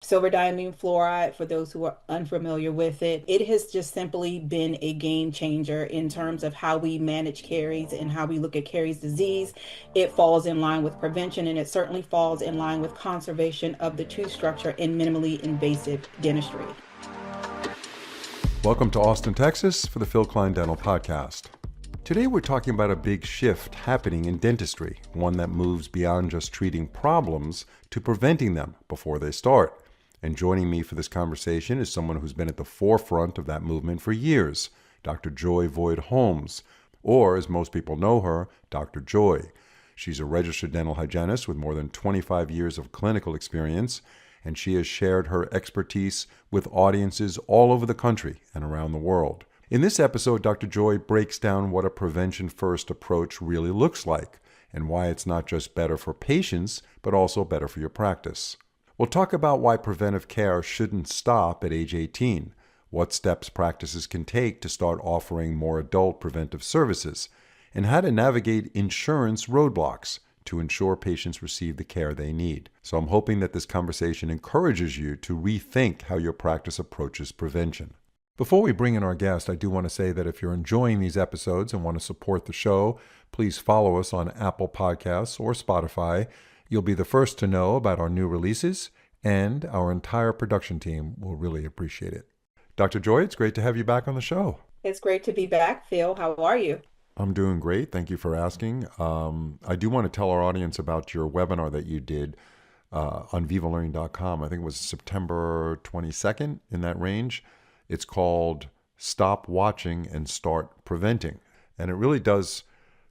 silver diamine fluoride, for those who are unfamiliar with it. It has just simply been a game changer in terms of how we manage caries and how we look at caries disease. It falls in line with prevention, and it certainly falls in line with conservation of the tooth structure in minimally invasive dentistry. Welcome to Austin, Texas for the Phil Klein Dental Podcast. Today we're talking about a big shift happening in dentistry, one that moves beyond just treating problems to preventing them before they start. And joining me for this conversation is someone who's been at the forefront of that movement for years, Dr. Joy Voigt-Holmes, or as most people know her, Dr. Joy. She's a registered dental hygienist with more than 25 years of clinical experience, and she has shared her expertise with audiences all over the country and around the world. In this episode, Dr. Joy breaks down what a prevention-first approach really looks like and why it's not just better for patients, but also better for your practice. We'll talk about why preventive care shouldn't stop at age 18, what steps practices can take to start offering more adult preventive services, and how to navigate insurance roadblocks to ensure patients receive the care they need. So I'm hoping that this conversation encourages you to rethink how your practice approaches prevention. Before we bring in our guest, I do want to say that if you're enjoying these episodes and want to support the show, please follow us on Apple Podcasts or Spotify. You'll be the first to know about our new releases, and our entire production team will really appreciate it. Dr. Joy, it's great to have you back on the show. It's great to be back, Phil. How are you? I'm doing great. Thank you for asking. I do want to tell our audience about your webinar that you did on vivalearning.com. I think it was September 22nd, in that range. It's called Stop Watching and Start Preventing. And it really does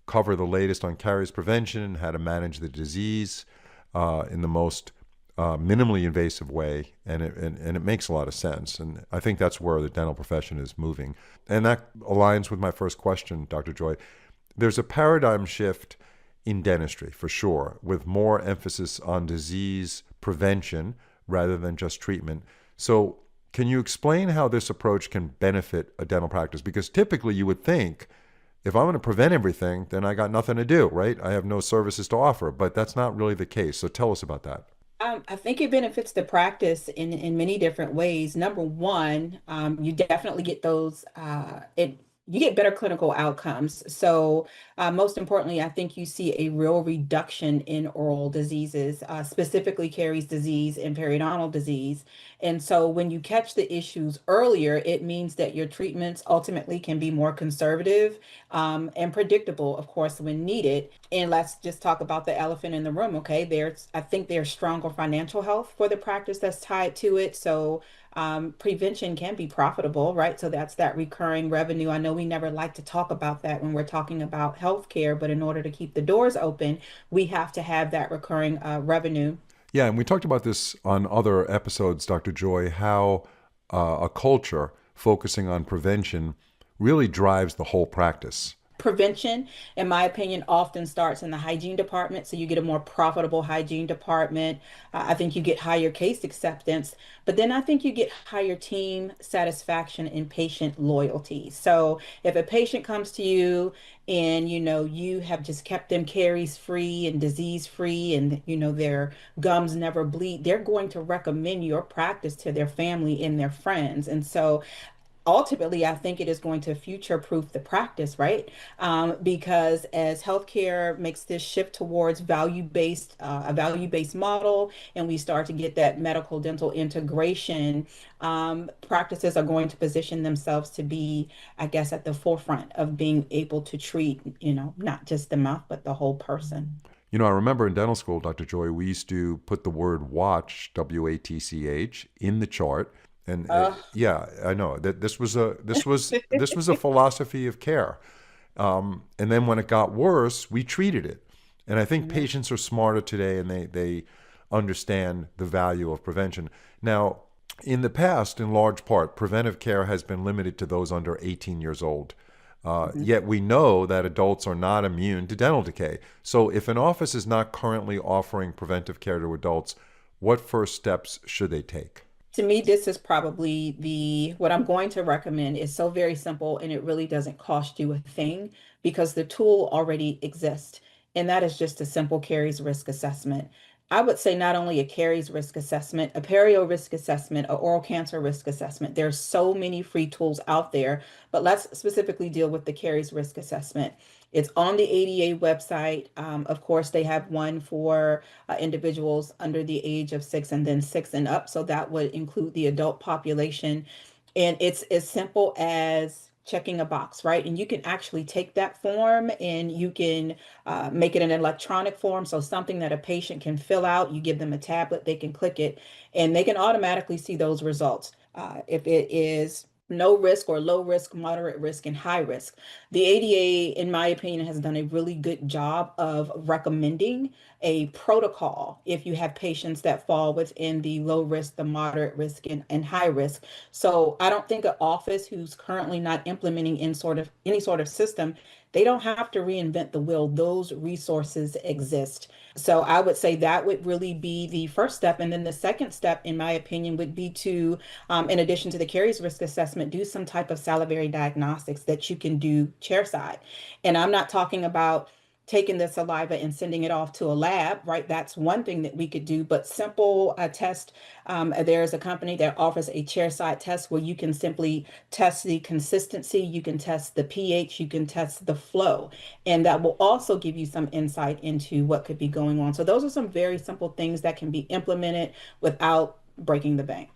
cover the latest on caries prevention, how to manage the disease in the most minimally invasive way, and it makes a lot of sense. And I think that's where the dental profession is moving. And that aligns with my first question, Dr. Joy. There's a paradigm shift in dentistry, for sure, with more emphasis on disease prevention rather than just treatment. So can you explain how this approach can benefit a dental practice? Because typically you would think, if I'm going to prevent everything, then I got nothing to do, right? I have no services to offer, but that's not really the case. So tell us about that. I think it benefits the practice in many different ways. Number one, you definitely get you get better clinical outcomes. So most importantly, I think you see a real reduction in oral diseases, specifically caries disease and periodontal disease. And so when you catch the issues earlier, it means that your treatments ultimately can be more conservative and predictable, of course, when needed. And let's just talk about the elephant in the room, okay? I think there's stronger financial health for the practice that's tied to it. So prevention can be profitable, right? So that's that recurring revenue. I know we never like to talk about that when we're talking about healthcare, but in order to keep the doors open, we have to have that recurring revenue. Yeah, and we talked about this on other episodes, Dr. Joy, how a culture focusing on prevention really drives the whole practice. Prevention, in my opinion, often starts in the hygiene department. So you get a more profitable hygiene department. I think you get higher case acceptance, but then I think you get higher team satisfaction and patient loyalty. So if a patient comes to you and you have just kept them caries free and disease free, and their gums never bleed, they're going to recommend your practice to their family and their friends. And so ultimately, I think it is going to future-proof the practice, right? Because as healthcare makes this shift towards a value-based model, and we start to get that medical dental integration, practices are going to position themselves to be, I guess, at the forefront of being able to treat, not just the mouth, but the whole person. I remember in dental school, Dr. Joy, we used to put the word watch, WATCH, in the chart. And yeah, I know that this was a philosophy of care. And then when it got worse, we treated it. And I think patients are smarter today, and they understand the value of prevention. Now, in the past, in large part, preventive care has been limited to those under 18 years old. Yet we know that adults are not immune to dental decay. So if an office is not currently offering preventive care to adults, what first steps should they take? To me, this is probably what I'm going to recommend is so very simple, and it really doesn't cost you a thing because the tool already exists. And that is just a simple caries risk assessment. I would say not only a caries risk assessment, a perio risk assessment, an oral cancer risk assessment. There's so many free tools out there, but let's specifically deal with the caries risk assessment. It's on the ADA website. Of course, they have one for individuals under the age of 6 and then 6 and up. So that would include the adult population. And it's as simple as checking a box, right? And you can actually take that form and you can make it an electronic form. So something that a patient can fill out, you give them a tablet, they can click it, and they can automatically see those results. If it is no risk or low risk, moderate risk, and high risk. The ADA, in my opinion, has done a really good job of recommending a protocol if you have patients that fall within the low risk, the moderate risk, and high risk. So I don't think an office who's currently not implementing in sort of any sort of system, they don't have to reinvent the wheel. Those resources exist. So I would say that would really be the first step. And then the second step, in my opinion, would be to, in addition to the caries risk assessment, do some type of salivary diagnostics that you can do chairside. And I'm not talking about taking the saliva and sending it off to a lab, right? That's one thing that we could do, but simple test. There's a company that offers a chairside test where you can simply test the consistency, you can test the pH, you can test the flow, and that will also give you some insight into what could be going on. So those are some very simple things that can be implemented without breaking the bank.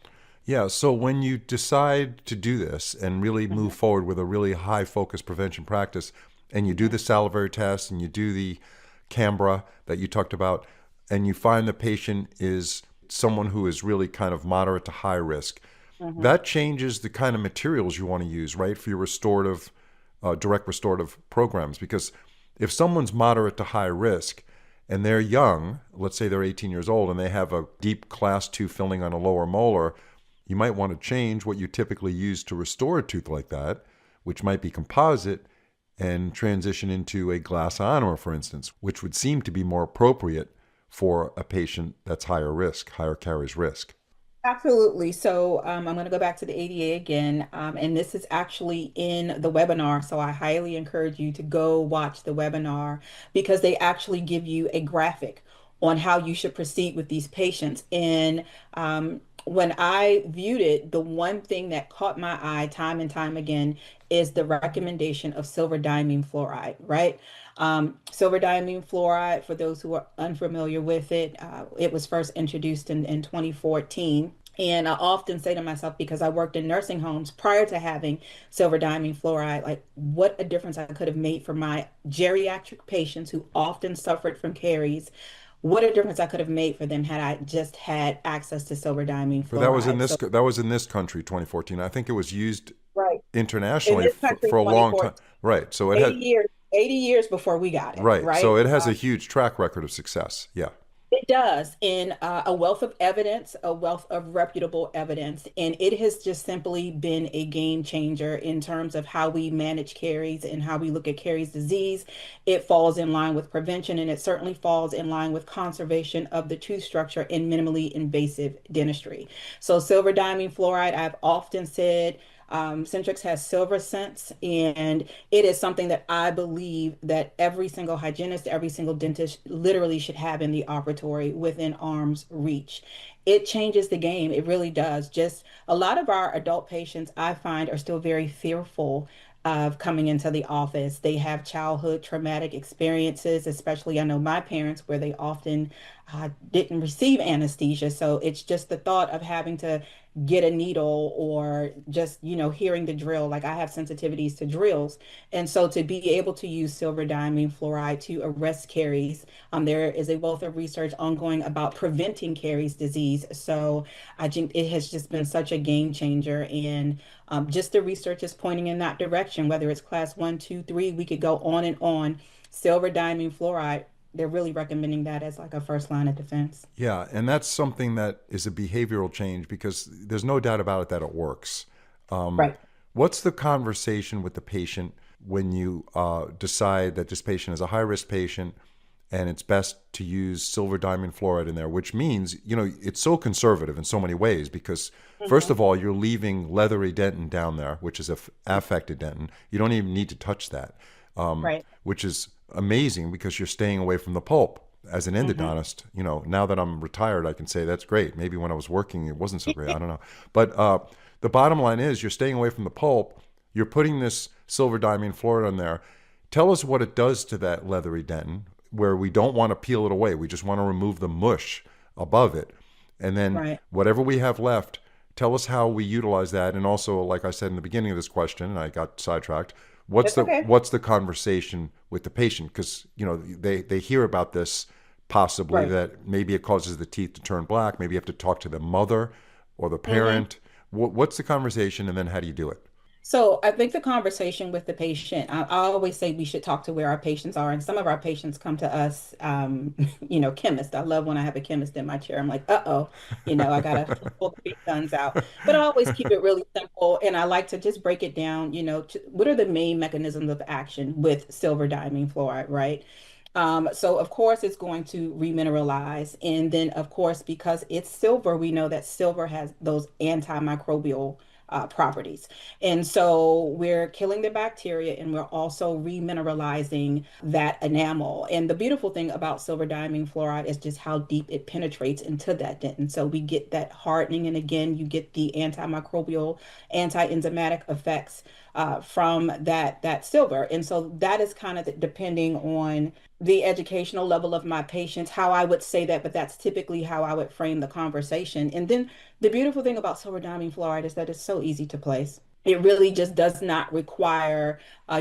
Yeah, so when you decide to do this and really move Mhm, forward with a really high focus prevention practice, and you do mhm, the salivary test and you do the Canberra that you talked about, and you find the patient is someone who is really kind of moderate to high risk, mhm. that changes the kind of materials you want to use, right, for your restorative, direct restorative programs. Because if someone's moderate to high risk and they're young, let's say they're 18 years old and they have a deep class 2 filling on a lower molar, you might want to change what you typically use to restore a tooth like that, which might be composite, and transition into a glass ionomer, for instance, which would seem to be more appropriate for a patient that's higher risk, higher caries risk. Absolutely. So I'm going to go back to the ADA again, and this is actually in the webinar. So I highly encourage you to go watch the webinar because they actually give you a graphic on how you should proceed with these patients. And when I viewed it, the one thing that caught my eye time and time again is the recommendation of silver diamine fluoride, right? Silver diamine fluoride, for those who are unfamiliar with it, it was first introduced in 2014. And I often say to myself, because I worked in nursing homes prior to having silver diamine fluoride, like what a difference I could have made for my geriatric patients who often suffered from caries. What a difference I could have made for them had I just had access to silver diamine But that was in fluoride. this So, that was in this country, 2014. I think it was used right. In internationally this country, for a long time. 2014, Right. So it 80 had years, 80 years before we got it, right. So right? it has a huge track record of success. Yeah. It does, in a wealth of evidence, a wealth of reputable evidence, and it has just simply been a game changer in terms of how we manage caries and how we look at caries disease. It falls in line with prevention, and it certainly falls in line with conservation of the tooth structure in minimally invasive dentistry. So, silver diamine fluoride, I've often said. Centrix has silver cents, and it is something that I believe that every single hygienist, every single dentist literally should have in the operatory within arm's reach. It changes the game. It really does. Just a lot of our adult patients, I find, are still very fearful of coming into the office. They have childhood traumatic experiences, especially I know my parents, where they often didn't receive anesthesia. So it's just the thought of having to get a needle or just, hearing the drill. Like I have sensitivities to drills. And so to be able to use silver diamine fluoride to arrest caries, there is a wealth of research ongoing about preventing caries disease. So I think it has just been such a game changer. And just the research is pointing in that direction, whether it's class one, two, three, we could go on and on. Silver diamine fluoride, they're really recommending that as like a first line of defense. Yeah, and that's something that is a behavioral change because there's no doubt about it that it works. Um, Right. what's the conversation with the patient when you decide that this patient is a high risk patient and it's best to use silver diamond fluoride in there, which means, it's so conservative in so many ways because, first Mhm. of all, you're leaving leathery dentin down there, which is a affected dentin. You don't even need to touch that, Right. which is amazing because you're staying away from the pulp. as an Hmm. endodontist, now that I'm retired, I can say that's great. Maybe when I was working, it wasn't so great. I don't know. But the bottom line is you're staying away from the pulp. You're putting this silver diamine fluoride on there. Tell us what it does to that leathery dentin, where we don't want to peel it away. We just want to remove the mush above it. And then Right. whatever we have left, tell us how we utilize that. And also, like I said in the beginning of this question, and I got sidetracked, what's It's the okay. what's the conversation with the patient? Because they hear about this possibly Right. that maybe it causes the teeth to turn black. Maybe you have to talk to the mother or the Hmm. parent. What's the conversation, and then how do you do it? So I think the conversation with the patient, I always say we should talk to where our patients are. And some of our patients come to us, chemists. I love when I have a chemist in my chair. I'm like, uh-oh, I gotta pull the big guns out. But I always keep it really simple. And I like to just break it down, what are the main mechanisms of action with silver diamine fluoride, right? So of course it's going to remineralize. And then of course, because it's silver, we know that silver has those antimicrobial properties. And so we're killing the bacteria and we're also remineralizing that enamel. And the beautiful thing about silver diamine fluoride is just how deep it penetrates into that dent. And so we get that hardening. And again, you get the antimicrobial, anti-enzymatic effects from that silver. And so that is kind of depending on the educational level of my patients, how I would say that, but that's typically how I would frame the conversation. And then the beautiful thing about silver diamine fluoride is that it's so easy to place. It really just does not require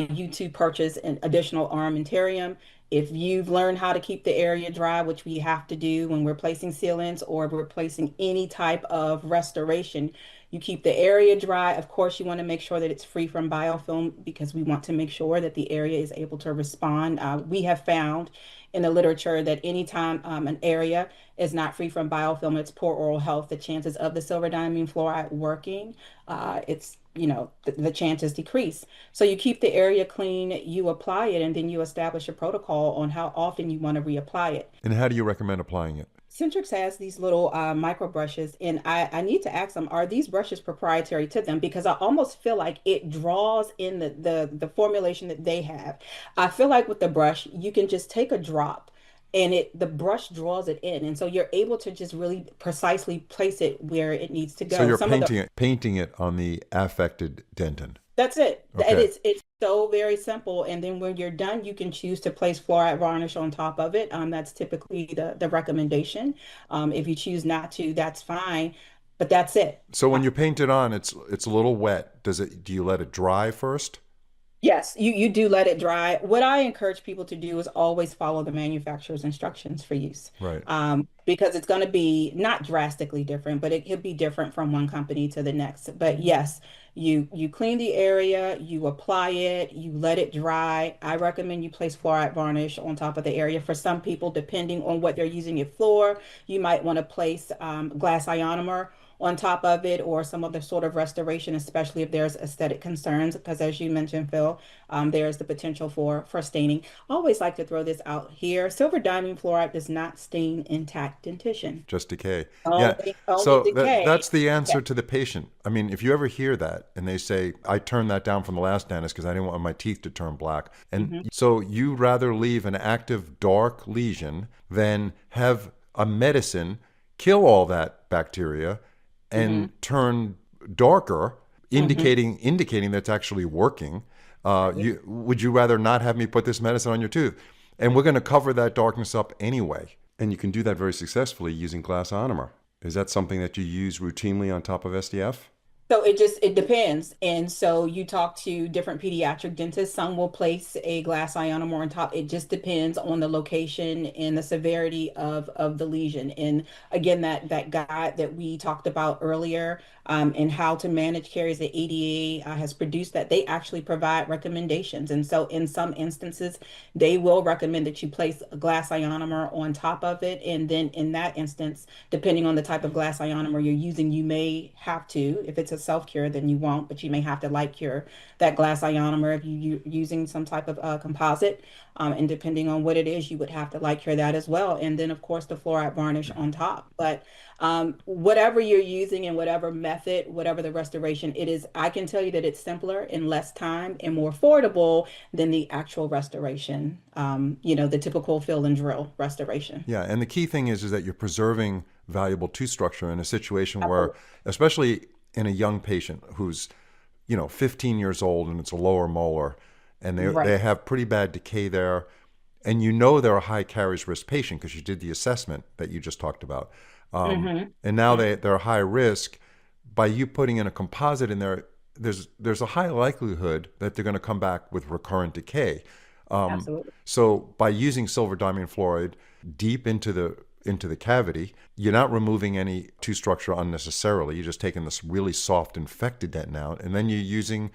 you to purchase an additional armamentarium. If you've learned how to keep the area dry, which we have to do when we're placing sealants or we're placing any type of restoration, you keep the area dry. Of course, you want to make sure that it's free from biofilm because we want to make sure that the area is able to respond. We have found in the literature that anytime an area is not free from biofilm, it's poor oral health, the chances of the silver diamine fluoride working, the chances decrease. So you keep the area clean, you apply it, and then you establish a protocol on how often you want to reapply it. And how do you recommend applying it? Centrix has these little micro brushes, and I need to ask them, are these brushes proprietary to them? Because I almost feel like it draws in the formulation that they have. I feel like with the brush, you can just take a drop and the brush draws it in. And so you're able to just really precisely place it where it needs to So go. you're Some of the painting it on the affected dentin. That's it. And Okay. it's so very simple. And then when you're done, you can choose to place fluoride varnish on top of it. That's typically the recommendation. If you choose not to, that's fine. But that's it. So Uh, when you paint it on, it's a little wet. Do you let it dry first? Yes, you do let it dry. What I encourage people to do is always follow the manufacturer's instructions for use, Right. because it's going to be not drastically different, but it could be different from one company to the next. But yes, you clean the area, you apply it, you let it dry. I recommend you place fluoride varnish on top of the area. For some people, depending on what they're using it for, you might want to place glass ionomer on top of it or some other sort of restoration, especially if there's aesthetic concerns, because as you mentioned, Phil, there's the potential for staining. I always like to throw this out here. Silver diamine fluoride does not stain intact dentition. Just decay. Yeah. Only So decay. that's the Yeah. answer to the patient. I mean, if you ever hear that and they say, I turned that down from the last dentist because I didn't want my teeth to turn black. And Mhm. so you rather leave an active dark lesion than have a medicine kill all that bacteria and Mhm. turn darker, Mhm. indicating that's actually working. Would you rather not have me put this medicine on your tooth? And we're going to cover that darkness up anyway. And you can do that very successfully using glass ionomer. Is that something that you use routinely on top of SDF? So it depends. And so you talk to different pediatric dentists. Some will place a glass ionomer on top. It just depends on the location and the severity of the lesion. And again, that guide that we talked about earlier, and how to manage caries, the ADA has produced that. They actually provide recommendations. And so in some instances, they will recommend that you place a glass ionomer on top of it. And then in that instance, depending on the type of glass ionomer you're using, you may have to, if it's a with self-cure, then you won't, but you may have to light cure that glass ionomer if you're using some type of composite. And depending on what it is, you would have to light cure that as well. And then, of course, the fluoride varnish on top. But whatever you're using and whatever method, whatever the restoration, it is, I can tell you that it's simpler in less time and more affordable than the actual restoration, the typical fill and drill restoration. Yeah, and the key thing is that you're preserving valuable tooth structure in a situation where, Absolutely. especially in a young patient who's 15 years old and it's a lower molar, and they Right. have pretty bad decay there, and you know they're a high caries risk patient because you did the assessment that you just talked about, Hmm. and now they're high risk. By you putting in a composite in there, there's a high likelihood that they're going to come back with recurrent decay. Absolutely. So by using silver diamine fluoride deep into the cavity, you're not removing any tooth structure unnecessarily. You're just taking this really soft infected dentin out, and then you're using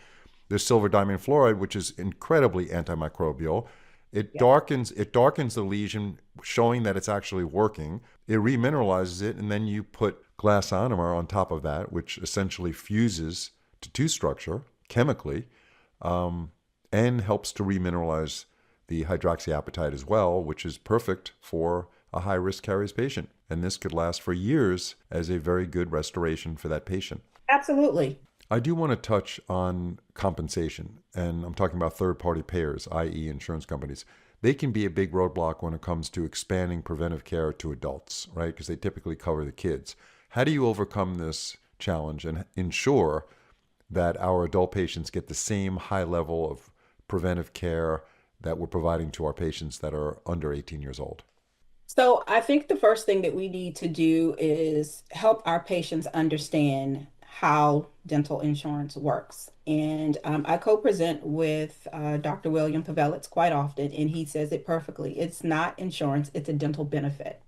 the silver diamine fluoride, which is incredibly antimicrobial. Yep. It darkens the lesion, showing that it's actually working. It remineralizes it, and then you put glass ionomer on top of that, which essentially fuses to tooth structure chemically, and helps to remineralize the hydroxyapatite as well, which is perfect for a high risk caries patient. And this could last for years as a very good restoration for that patient. Absolutely. I do want to touch on compensation, and I'm talking about third party payers, i.e., insurance companies. They can be a big roadblock when it comes to expanding preventive care to adults, right? Because they typically cover the kids. How do you overcome this challenge and ensure that our adult patients get the same high level of preventive care that we're providing to our patients that are under 18 years old? So I think the first thing that we need to do is help our patients understand how dental insurance works. And I co-present with Dr. William Pavelitz quite often, and he says it perfectly. It's not insurance, it's a dental benefit.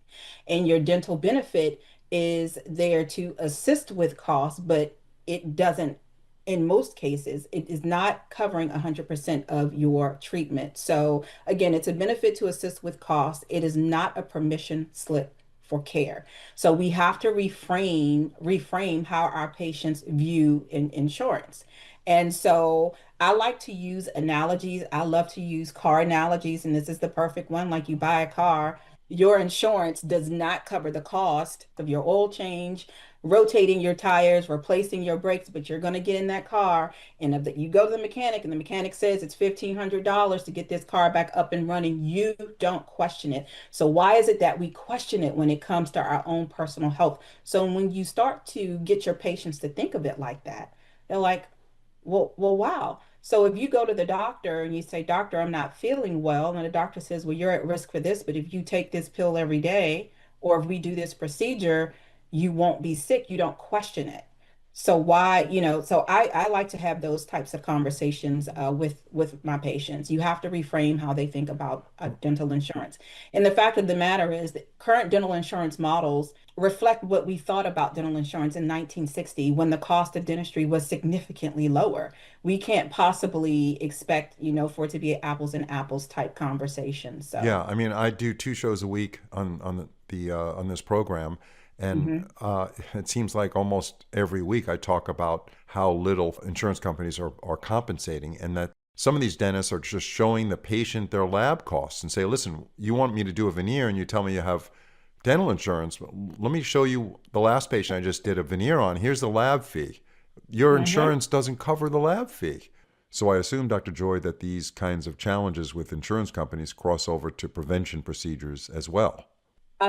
And your dental benefit is there to assist with costs, but it doesn't, in most cases, it is not covering 100% of your treatment. So again, it's a benefit to assist with costs. It is not a permission slip for care. So we have to reframe how our patients view insurance. And so I like to use analogies. I love to use car analogies, and this is the perfect one. Like you buy a car, your insurance does not cover the cost of your oil change, rotating your tires, replacing your brakes, but you're going to get in that car, and if you go to the mechanic and the mechanic says it's $1,500 to get this car back up and running, you don't question it. So why is it that we question it when it comes to our own personal health? So when you start to get your patients to think of it like that, they're like, wow. So if you go to the doctor and you say, Doctor, I'm not feeling well, and the doctor says, well, you're at risk for this, but if you take this pill every day, or if we do this procedure, you won't be sick. You don't question it. So why, so I like to have those types of conversations with my patients. You have to reframe how they think about dental insurance. And the fact of the matter is that current dental insurance models reflect what we thought about dental insurance in 1960 when the cost of dentistry was significantly lower. We can't possibly expect, for it to be an apples and apples type conversation. Yeah, So, I mean, I do 2 shows a week on this program, and mhm. it seems like almost every week I talk about how little insurance companies are compensating, and that some of these dentists are just showing the patient their lab costs and say, "Listen, you want me to do a veneer, and you tell me you have dental insurance. Let me show you the last patient I just did a veneer on. Here's the lab fee. Your Mhm. insurance doesn't cover the lab fee." So I assume, Dr. Joy, that these kinds of challenges with insurance companies cross over to prevention procedures as well.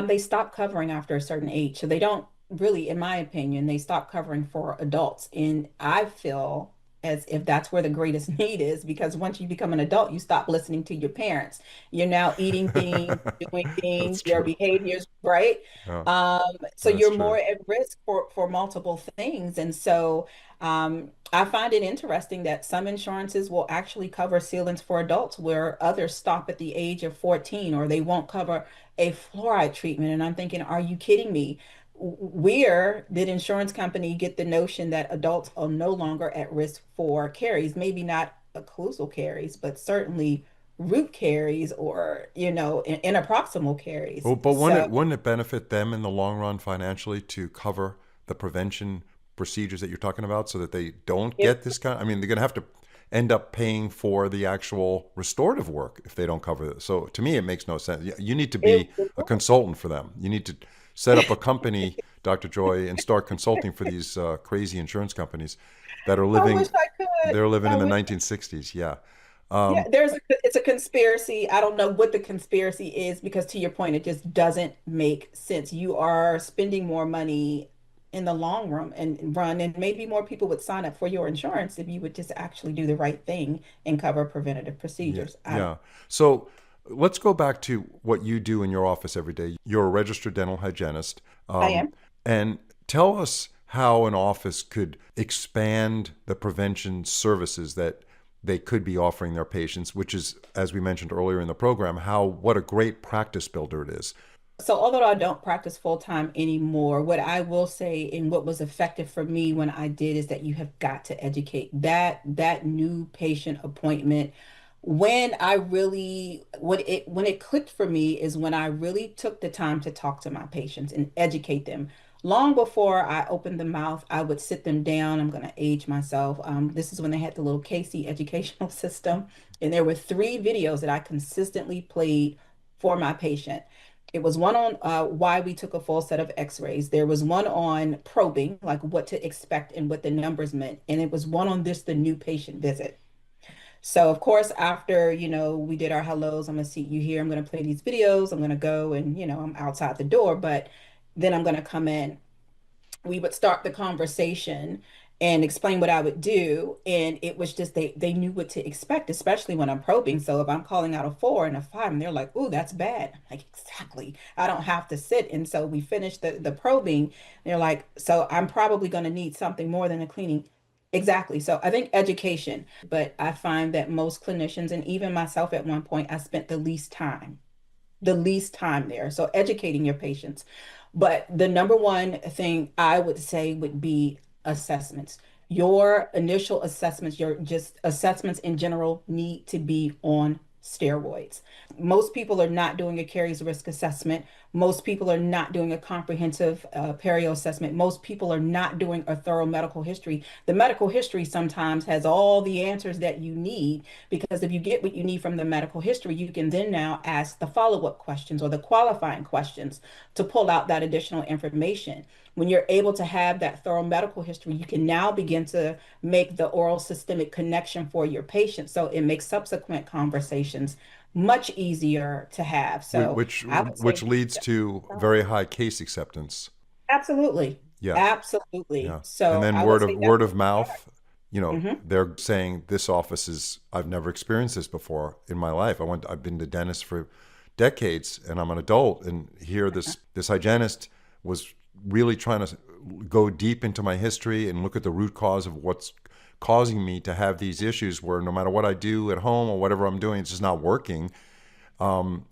They stop covering after a certain age. So they don't really, in my opinion, they stop covering for adults. And I feel as if that's where the greatest need is, because once you become an adult, you stop listening to your parents. You're now eating things, doing things, That's your true. behaviors, right? Yeah, So that's you're true. more at risk for multiple things. And so I find it interesting that some insurances will actually cover sealants for adults where others stop at the age of 14, or they won't cover a fluoride treatment. And I'm thinking, are you kidding me? Where did insurance company get the notion that adults are no longer at risk for caries? Maybe not occlusal caries, but certainly root caries or, interproximal caries. But So wouldn't it benefit them in the long run financially to cover the prevention procedures that you're talking about so that they don't It, get this kind? I mean, they're going to have to end up paying for the actual restorative work if they don't cover it. So to me, it makes no sense. You need to it, be a consultant for them. You need to set up a company, Dr. Joy, and start consulting for these crazy insurance companies that are I wish living. I could. They're living I in the wish. 1960s. Yeah. Yeah, Um, it's a conspiracy. I don't know what the conspiracy is because to your point, it just doesn't make sense. You are spending more money in the long run, and maybe more people would sign up for your insurance if you would just actually do the right thing and cover preventative Yeah, procedures. I don't. yeah. So let's go back to what you do in your office every day. You're a registered dental hygienist. I Um, am. and tell us how an office could expand the prevention services that they could be offering their patients, which is, as we mentioned earlier in the program, how what a great practice builder it is. So although I don't practice full time anymore, what I will say and what was effective for me when I did is that you have got to educate that new patient appointment. When I really when it clicked for me is when I really took the time to talk to my patients and educate them. Long before I opened the mouth, I would sit them down. I'm going to age myself. This is when they had the little Casey educational system, and there were three videos that I consistently played for my patient. It was one on why we took a full set of x-rays. There was one on probing, like what to expect and what the numbers meant. And it was one on this, the new patient visit. So of course, after, we did our hellos, I'm gonna seat you here. I'm gonna play these videos. I'm gonna go and, I'm outside the door, but then I'm gonna come in. We would start the conversation and explain what I would do. And it was just they knew what to expect, especially when I'm probing. So if I'm calling out a 4 and a 5, and they're like, "Ooh, that's bad." I'm like, exactly. I don't have to sit. And so we finished the probing. They're like, so I'm probably going to need something more than a cleaning. Exactly. So I think education, but I find that most clinicians and even myself at one point, I spent the least time there. So educating your patients. But the number one thing I would say would be assessments. Your initial assessments, your just assessments in general need to be on steroids. Most people are not doing a caries risk assessment. Most people are not doing a comprehensive perio assessment. Most people are not doing a thorough medical history. The medical history sometimes has all the answers that you need because if you get what you need from the medical history, you can then now ask the follow-up questions or the qualifying questions to pull out that additional information. When you're able to have that thorough medical history, you can now begin to make the oral systemic connection for your patient. So it makes subsequent conversations much easier to have. So which I would which say, leads to very high case acceptance. absolutely. Yeah, Absolutely. yeah. And So then I would say that word would of mouth, be hard. they're saying this office is I've never experienced this before in my life. I've been to dentists for decades and I'm an adult and here this hygienist was really trying to go deep into my history and look at the root cause of what's causing me to have these issues where no matter what I do at home or whatever I'm doing, it's just not working.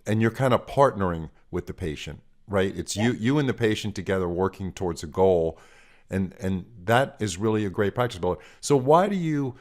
And you're kind of partnering with the patient, right? It's Yeah. you and the patient together working towards a goal, and that is really a great practice builder. So what do you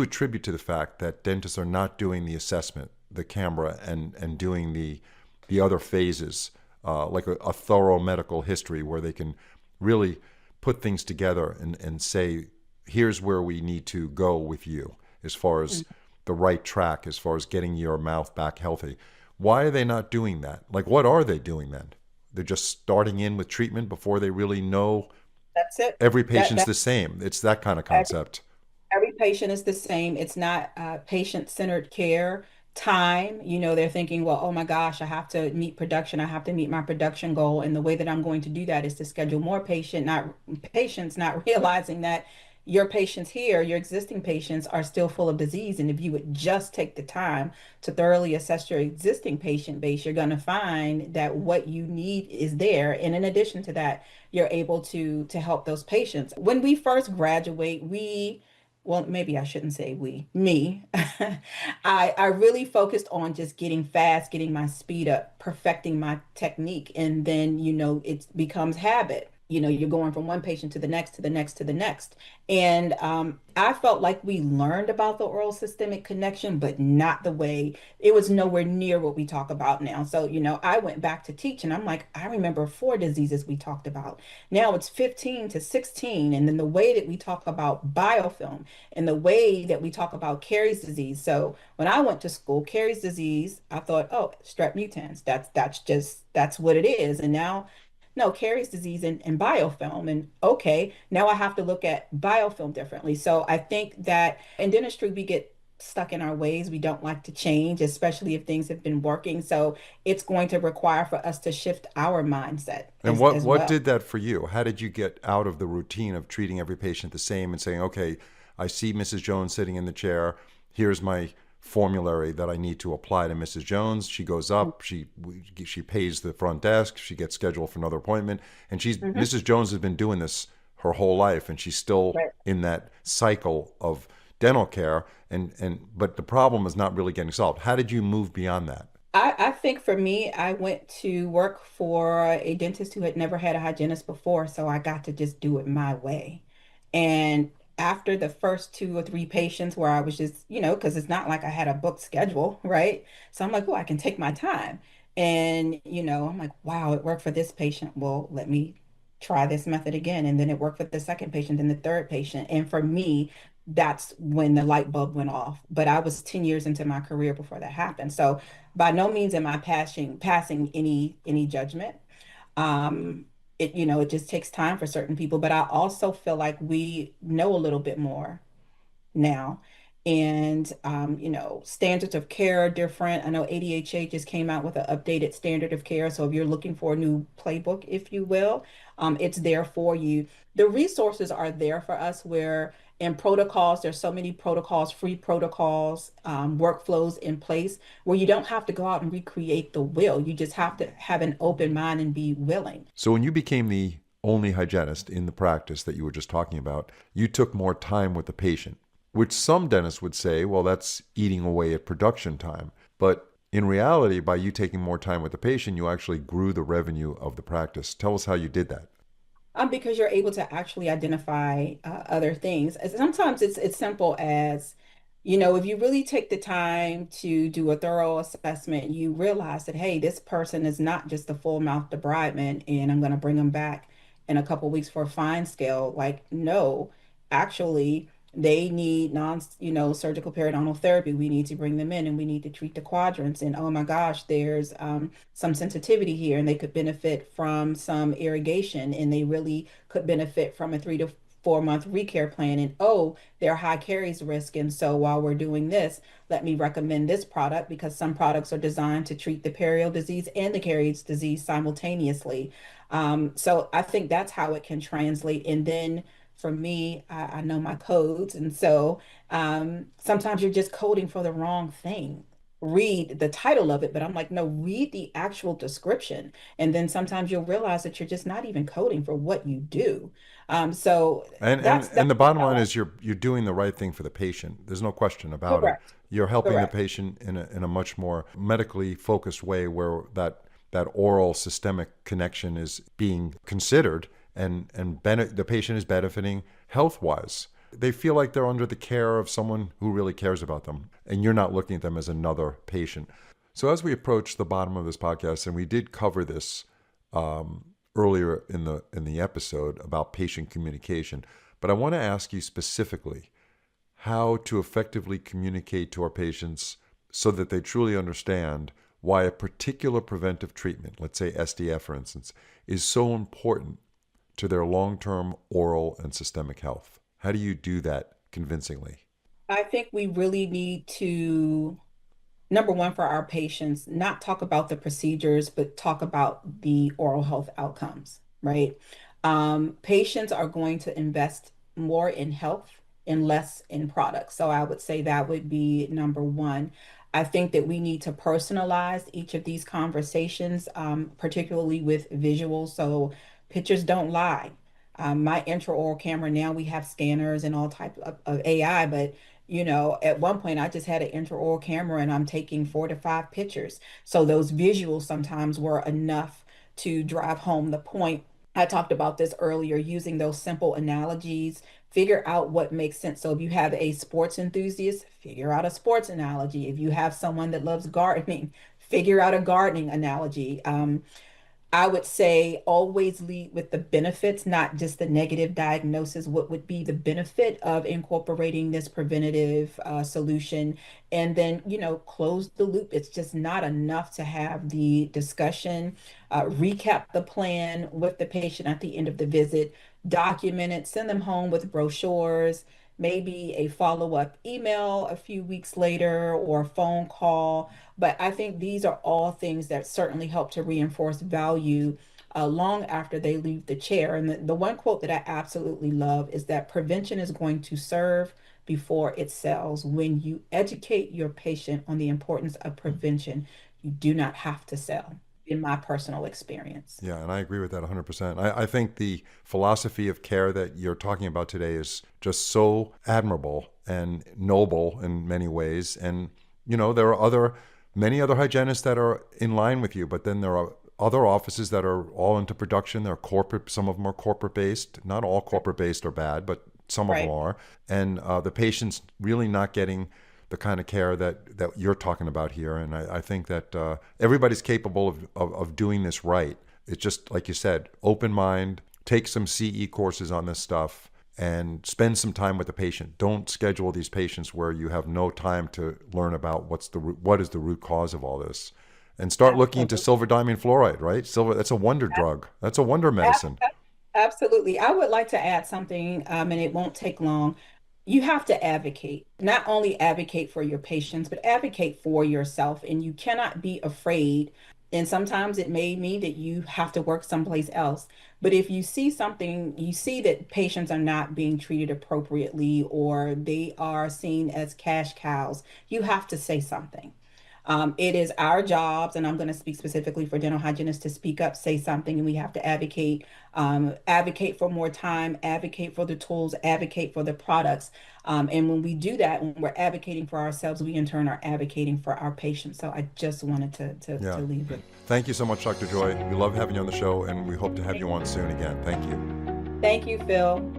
attribute to the fact that dentists are not doing the assessment, the camera, and doing the other phases, like a thorough medical history where they can really put things together and say, here's where we need to go with you as far as the right track, as far as getting your mouth back healthy. Why are they not doing that? Like, what are they doing then? They're just starting in with treatment before they really know That's it. every That patient's that the same. It's that kind of every, concept. every patient is the same. It's not patient-centered care. Time, they're thinking, well, oh my gosh, I have to meet production. I have to meet my production goal. And the way that I'm going to do that is to schedule more patients, not realizing that your patients here, your existing patients are still full of disease. And if you would just take the time to thoroughly assess your existing patient base, you're going to find that what you need is there. And in addition to that, you're able to help those patients. When we first graduate, well, maybe I shouldn't say me. I really focused on just getting fast, getting my speed up, perfecting my technique, and then, it becomes habit. you're going from one patient to the next, to the next, to the next. And I felt like we learned about the oral systemic connection, but not the way it was nowhere near what we talk about now. So, I went back to teach and I'm like, I remember four diseases we talked about. Now it's 15 to 16. And then the way that we talk about biofilm and the way that we talk about caries disease. So when I went to school, caries disease, I thought, oh, strep mutans. That's what it is. And now no, caries disease and biofilm. And okay, now I have to look at biofilm differently. So I think that in dentistry, we get stuck in our ways. We don't like to change, especially if things have been working. So it's going to require for us to shift our mindset And as what well. did that for you? How did you get out of the routine of treating every patient the same and saying, okay, I see Mrs. Jones sitting in the chair. Here's my formulary that I need to apply to Mrs. Jones. She goes up, she pays the front desk, she gets scheduled for another appointment, and she's Mhm. Mrs. Jones has been doing this her whole life, and she's still Right. in that cycle of dental care. And but the problem is not really getting solved. How did you move beyond that? I think for me, I went to work for a dentist who had never had a hygienist before, so I got to just do it my way. And after the first two or three patients where I was just, because it's not like I had a booked schedule, right? So I'm like, oh, I can take my time. And, I'm like, wow, it worked for this patient. Well, let me try this method again. And then it worked for the second patient and the third patient. And for me, that's when the light bulb went off. But I was 10 years into my career before that happened. So by no means am I passing any judgment. It just takes time for certain people, but I also feel like we know a little bit more now. And standards of care are different. I know ADHA just came out with an updated standard of care. So if you're looking for a new playbook, if you will, it's there for you. The resources are there for us where in protocols, there's so many protocols, free protocols, workflows in place where you don't have to go out and recreate the wheel. You just have to have an open mind and be willing. So when you became the only hygienist in the practice that you were just talking about, you took more time with the patient, which some dentists would say, well, that's eating away at production time. But in reality, by you taking more time with the patient, you actually grew the revenue of the practice. Tell us how you did that. Because you're able to actually identify other things. Sometimes it's simple as, if you really take the time to do a thorough assessment, you realize that, hey, this person is not just a full mouth debridement and I'm going to bring them back in a couple weeks for a fine scale. Like, no, actually, they need surgical periodontal therapy. We need to bring them in and we need to treat the quadrants. And oh my gosh, there's some sensitivity here and they could benefit from some irrigation and they really could benefit from a 3 to 4 month recare plan. And oh, they're high caries risk. And so while we're doing this, let me recommend this product because some products are designed to treat the periodontal disease and the caries disease simultaneously. So I think that's how it can translate. And then for me, I know my codes. And so sometimes you're just coding for the wrong thing. Read the title of it, but I'm like, no, read the actual description. And then sometimes you'll realize that you're just not even coding for what you do. So And and that's and the definitely bottom how line I is you're doing the right thing for the patient. There's no question about it. correct, You're helping the correct. patient in a much more medically focused way where that oral systemic connection is being considered and the patient is benefiting health wise. They feel like they're under the care of someone who really cares about them, and you're not looking at them as another patient. So as we approach the bottom of this podcast, and we did cover this earlier in the episode about patient communication, but I want to ask you specifically how to effectively communicate to our patients so that they truly understand why a particular preventive treatment, let's say SDF for instance, is so important to their long-term oral and systemic health. How do you do that convincingly? I think we really need to number one, for our patients, not talk about the procedures, but talk about the oral health outcomes, right? Patients are going to invest more in health and less in products. So I would say that would be number one. I think that we need to personalize each of these conversations, particularly with visuals. So pictures don't lie. My intraoral camera, now we have scanners and all types of AI, but at one point I just had an intraoral camera and I'm taking 4 to 5 pictures. So those visuals sometimes were enough to drive home the point. I talked about this earlier, using those simple analogies, figure out what makes sense. So if you have a sports enthusiast, figure out a sports analogy. If you have someone that loves gardening, figure out a gardening analogy. I would say always lead with the benefits, not just the negative diagnosis. What would be the benefit of incorporating this preventative solution? And then, close the loop. It's just not enough to have the discussion, recap the plan with the patient at the end of the visit, document it, send them home with brochures, maybe a follow-up email a few weeks later or a phone call. But I think these are all things that certainly help to reinforce value long after they leave the chair. And the one quote that I absolutely love is that prevention is going to serve before it sells. When you educate your patient on the importance of prevention, you do not have to sell, in my personal experience. Yeah, and I agree with that 100%. I think the philosophy of care that you're talking about today is just so admirable and noble in many ways. And, there are many other hygienists that are in line with you, but then there are other offices that are all into production. They're corporate, some of them are corporate based. Not all corporate based are bad, but some of them Right. are. And the patient's really not getting the kind of care that you're talking about here. And I think that everybody's capable of doing this right. It's just, like you said, open mind, take some CE courses on this stuff, and spend some time with the patient. Don't schedule these patients where you have no time to learn about what is the root cause of all this. And start looking into Absolutely. silver diamond fluoride, right? Silver, that's a wonder drug. That's a wonder medicine. Absolutely. I would like to add something, and it won't take long. You have to advocate, not only advocate for your patients, but advocate for yourself. And you cannot be afraid. And sometimes it may mean that you have to work someplace else. But if you see something, you see that patients are not being treated appropriately or they are seen as cash cows, you have to say something. It is our jobs, and I'm going to speak specifically for dental hygienists to speak up, say something, and we have to advocate, advocate for more time, advocate for the tools, advocate for the products. And when we do that, when we're advocating for ourselves, we in turn are advocating for our patients. So I just wanted to Yeah. leave with. Thank you so much, Dr. Joy. We love having you on the show, and we hope to have you on soon again. Thank you. Thank you, Phil.